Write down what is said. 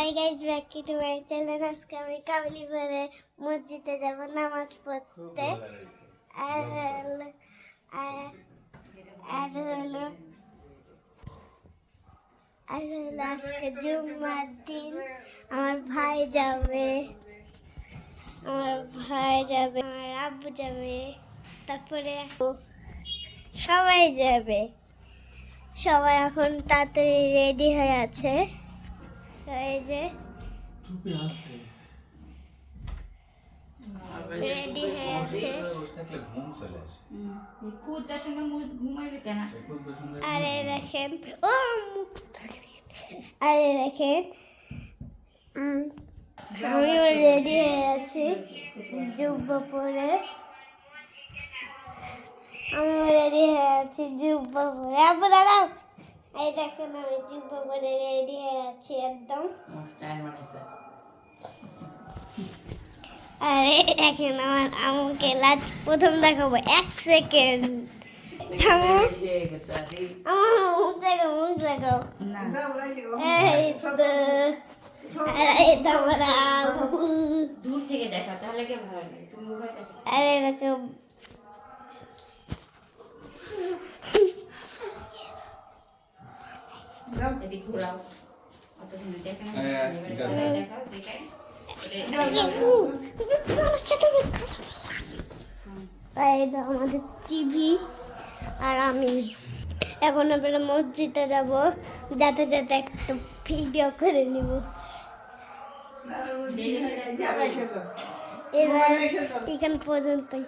Hi guys, back to my channel. আজকে আমি কাবলি পরে মসজিদে যাব নামাজ পড়তে। আর হলো- আর- আর হলো আর হলো আজকে জুম্মার দিন। আমার ভাই যাবে, আমার আব্বু যাবে, তারপরে সবাই যাবে। সবাই এখন তাড়াতাড়ি রেডি হয়ে আছে। এই যে রেডি হয়ে আছে। আরে দেখেন, ও আরে দেখেন, আমিও রেডি হয়ে আছি জুব্বা পরে। আমিও রেডি হয়ে আছি জুব্বা পরে। আব্বু দাঁড়াও, এই দেখেন আমি জুব্বা পরে রেডি হয়ে আছি একদম। আরে দেখেন আমার আম্মুকে লাস্ট প্রথম দেখাবো, 1 সেকেন্ড। মুখ দেখাও। এই তো আমার আব্বু। দূর থেকে দেখা তাহলে কে ভালো লাগে, তুমি মুখে দেখো। আরে দেখো, এদিক ঘোরাও, অতক্ষণ দেখে না, দেখাও দেখাই। এই তো আমাদের টিভি। আর আমি এখন আমরা মসজিদে যাব, যাতে যাতে একটু ভিডিও করে নিব। এবার এখান পর্যন্তই।